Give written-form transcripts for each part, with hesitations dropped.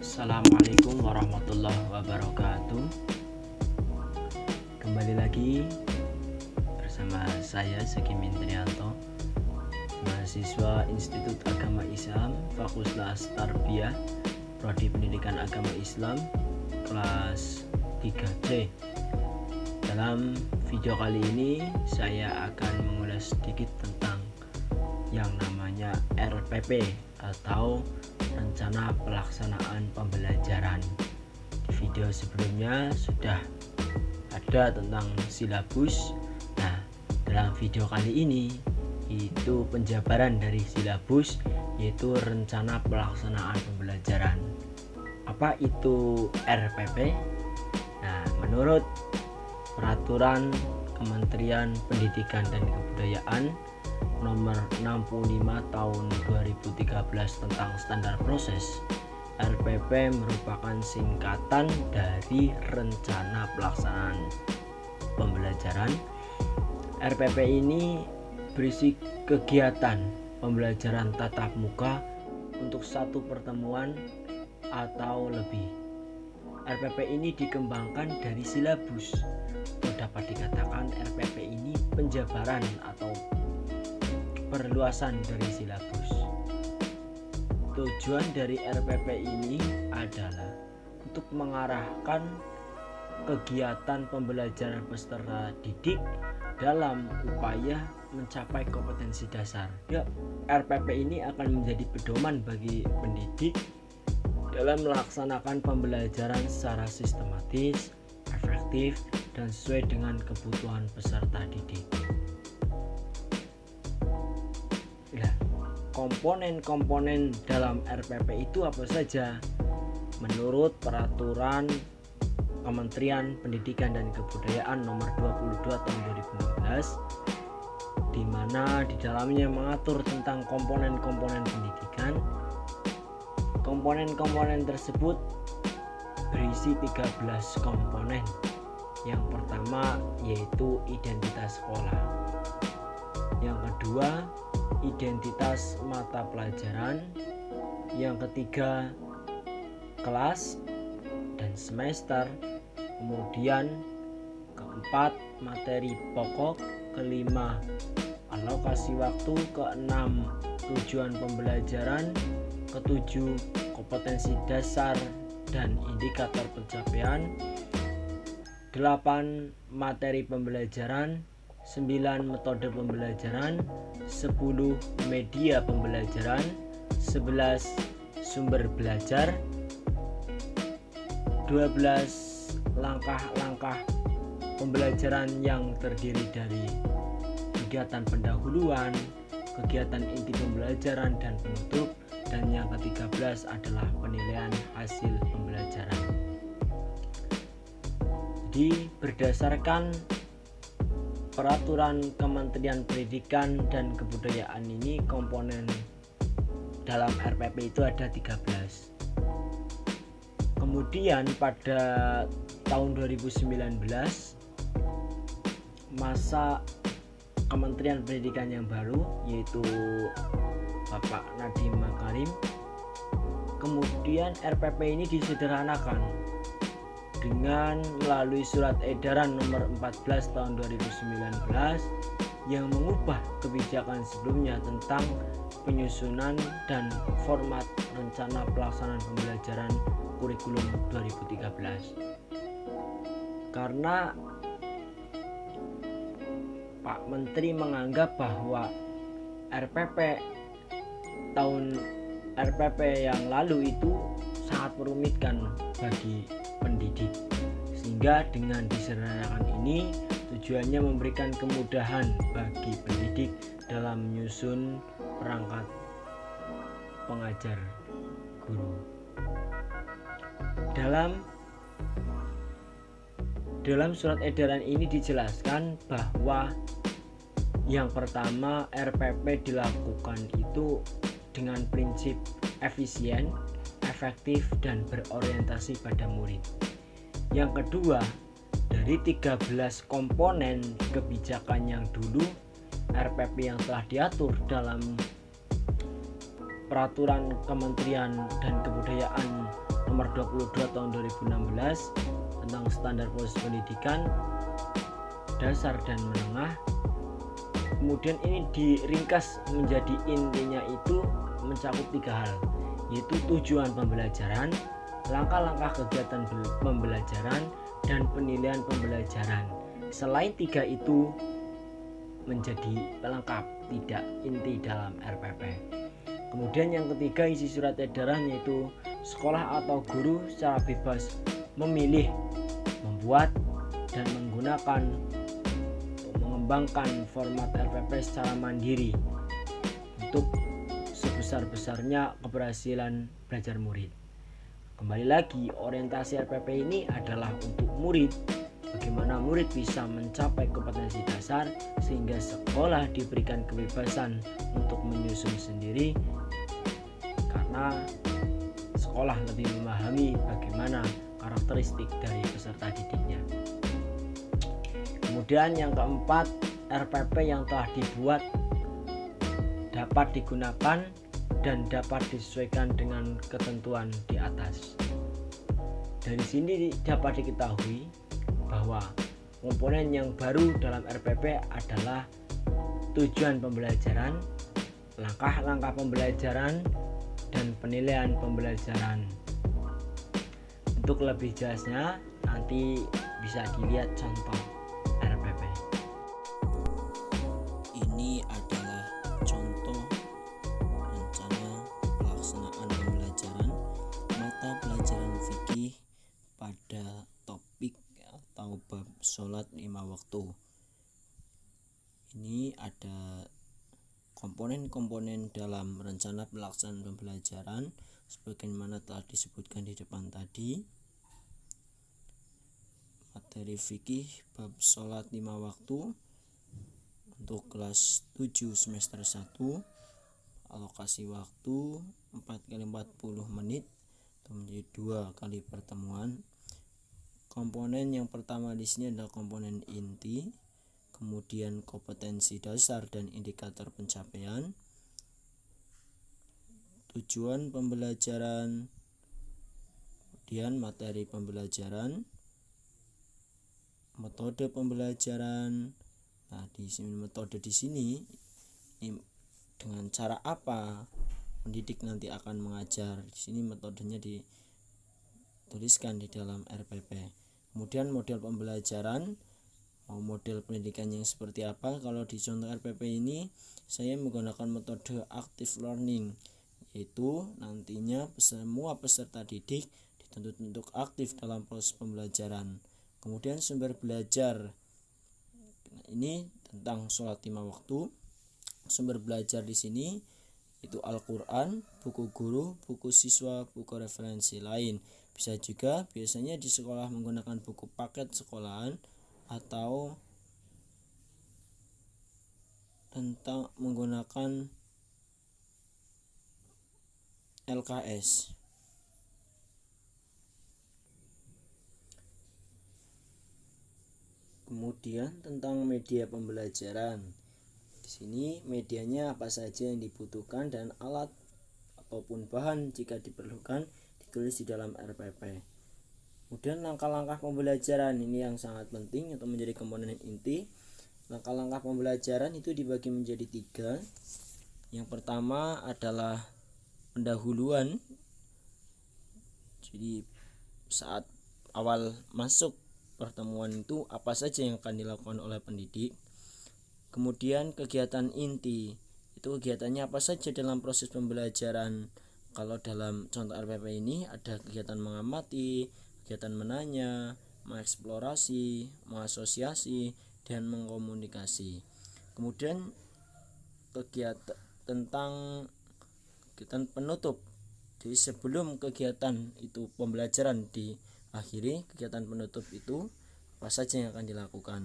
Assalamualaikum warahmatullahi wabarakatuh. Kembali lagi bersama saya Zaki Mintrianto, mahasiswa Institut Agama Islam Fakultas Tarbiyah Prodi Pendidikan Agama Islam kelas 3C. Dalam video kali ini saya akan mengulas sedikit tentang yang namanya RPP atau Rencana Pelaksanaan Pembelajaran. Di video sebelumnya sudah ada tentang silabus. Nah, dalam video kali ini itu penjabaran dari silabus, yaitu Rencana Pelaksanaan Pembelajaran. Apa itu RPP? Nah, menurut Peraturan Kementerian Pendidikan dan Kebudayaan Nomor 65 Tahun 2013 tentang Standar Proses, RPP merupakan singkatan dari Rencana Pelaksanaan Pembelajaran. RPP ini berisi kegiatan pembelajaran tatap muka untuk satu pertemuan atau lebih. RPP ini dikembangkan dari silabus, atau dapat dikatakan RPP ini penjabaran atau perluasan dari silabus. Tujuan dari RPP ini adalah untuk mengarahkan kegiatan pembelajaran peserta didik dalam upaya mencapai kompetensi dasar. Ya, RPP ini akan menjadi pedoman bagi pendidik dalam melaksanakan pembelajaran secara sistematis, efektif, dan sesuai dengan kebutuhan peserta didik. Komponen-komponen dalam RPP itu apa saja? Menurut Peraturan Kementerian Pendidikan dan Kebudayaan Nomor 22 Tahun 2016, di mana di dalamnya mengatur tentang komponen-komponen pendidikan. Komponen-komponen tersebut berisi 13 komponen. Yang pertama yaitu identitas sekolah. Yang kedua, identitas mata pelajaran. Yang ketiga, kelas dan semester. Kemudian keempat, materi pokok. Kelima, alokasi waktu. Keenam, tujuan pembelajaran. Ketujuh, kompetensi dasar dan indikator pencapaian. 8, materi pembelajaran. 9, metode pembelajaran. 10, media pembelajaran. 11, sumber belajar. 12, langkah-langkah pembelajaran yang terdiri dari kegiatan pendahuluan, kegiatan inti pembelajaran dan penutup, dan yang ke-13 adalah penilaian hasil pembelajaran. Jadi berdasarkan Peraturan Kementerian Pendidikan dan Kebudayaan ini, komponen dalam RPP itu ada 13. Kemudian pada tahun 2019, masa Kementerian Pendidikan yang baru, yaitu Bapak Nadiem Makarim, kemudian RPP ini disederhanakan dengan melalui Surat Edaran Nomor 14 Tahun 2019 yang mengubah kebijakan sebelumnya tentang penyusunan dan format Rencana Pelaksanaan Pembelajaran Kurikulum 2013. Karena Pak Menteri menganggap bahwa RPP yang lalu itu sangat merumitkan bagi pendidik, sehingga dengan disederhanakan ini tujuannya memberikan kemudahan bagi pendidik dalam menyusun perangkat pengajar guru. Dalam surat edaran ini dijelaskan bahwa yang pertama, RPP dilakukan itu dengan prinsip efisien, efektif, dan berorientasi pada murid. Yang kedua, dari 13 komponen kebijakan yang dulu RPP yang telah diatur dalam Peraturan Kementerian dan Kebudayaan Nomor 22 Tahun 2016 tentang standar proses pendidikan dasar dan menengah. Kemudian ini diringkas menjadi intinya itu mencakup 3 hal, yaitu tujuan pembelajaran, langkah-langkah kegiatan pembelajaran, dan penilaian pembelajaran. Selain 3 itu menjadi pelengkap, tidak inti dalam RPP. Kemudian yang ketiga, isi surat edaran, yaitu sekolah atau guru secara bebas memilih, membuat, dan mengembangkan format RPP secara mandiri untuk sebesar-besarnya keberhasilan belajar murid. Kembali lagi, orientasi RPP ini adalah untuk murid, bagaimana murid bisa mencapai kompetensi dasar sehingga sekolah diberikan kebebasan untuk menyusun sendiri, karena sekolah lebih memahami bagaimana karakteristik dari peserta didiknya. Kemudian yang keempat, RPP yang telah dibuat dapat digunakan dan dapat disesuaikan dengan ketentuan di atas. Dari sini dapat diketahui bahwa komponen yang baru dalam RPP adalah tujuan pembelajaran, langkah-langkah pembelajaran, dan penilaian pembelajaran. Untuk lebih jelasnya nanti bisa dilihat contoh RPP. Ini adalah contoh rencana pelaksanaan pembelajaran mata pelajaran fikih pada topik atau bab sholat 5 waktu. Ini ada komponen-komponen dalam rencana pelaksanaan pembelajaran sebagaimana telah disebutkan di depan tadi. Materi fikih bab sholat 5 waktu untuk kelas 7 semester 1, alokasi waktu 4x40 menit atau menjadi 2 kali pertemuan. Komponen yang pertama di sini adalah komponen inti, kemudian kompetensi dasar dan indikator pencapaian, tujuan pembelajaran, kemudian materi pembelajaran, metode pembelajaran. Nah, di sini metode di sini dengan cara apa pendidik nanti akan mengajar. Di sini metodenya dituliskan di dalam RPP. Kemudian model pembelajaran, mau model pendidikan yang seperti apa. Kalau di contoh RPP ini saya menggunakan metode active learning, yaitu nantinya semua peserta didik dituntut untuk aktif dalam proses pembelajaran. Kemudian sumber belajar, ini tentang sholat 5 waktu. Sumber belajar di sini itu Al-Quran, buku guru, buku siswa, buku referensi lain. Bisa juga biasanya di sekolah menggunakan buku paket sekolahan atau tentang menggunakan LKS. Kemudian tentang media pembelajaran. Di sini medianya apa saja yang dibutuhkan dan alat ataupun bahan jika diperlukan ditulis di dalam RPP. Kemudian langkah-langkah pembelajaran, ini yang sangat penting atau menjadi komponen inti. Langkah-langkah pembelajaran itu dibagi menjadi 3. Yang pertama adalah pendahuluan. Jadi saat awal masuk pertemuan itu apa saja yang akan dilakukan oleh pendidik. Kemudian kegiatan inti, itu kegiatannya apa saja dalam proses pembelajaran. Kalau dalam contoh RPP ini ada kegiatan mengamati, kegiatan menanya, mengeksplorasi, mengasosiasi, dan mengkomunikasi. Kemudian kegiatan tentang kegiatan penutup. Jadi sebelum kegiatan itu pembelajaran diakhiri, kegiatan penutup itu apa saja yang akan dilakukan.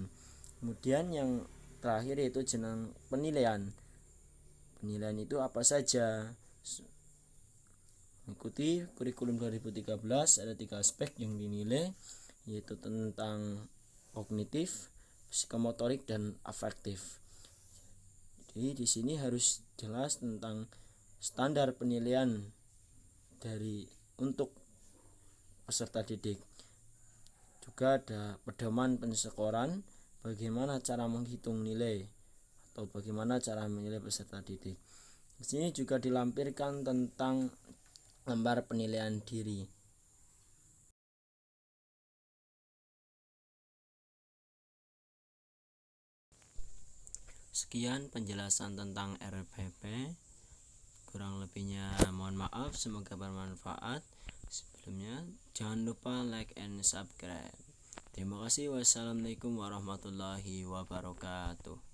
Kemudian yang terakhir yaitu jenang penilaian. Penilaian itu apa saja. Mengikuti kurikulum 2013 ada 3 aspek yang dinilai, yaitu tentang kognitif, psikomotorik, dan afektif. Jadi di sini harus jelas tentang standar penilaian untuk peserta didik. Juga ada pedoman pensyukuran, bagaimana cara menghitung nilai atau bagaimana cara menilai peserta didik. Di sini juga dilampirkan tentang lembar penilaian diri. Sekian penjelasan tentang RPP. Kurang lebihnya mohon maaf, semoga bermanfaat. Sebelumnya jangan lupa like and subscribe. Terima kasih. Wassalamualaikum warahmatullahi wabarakatuh.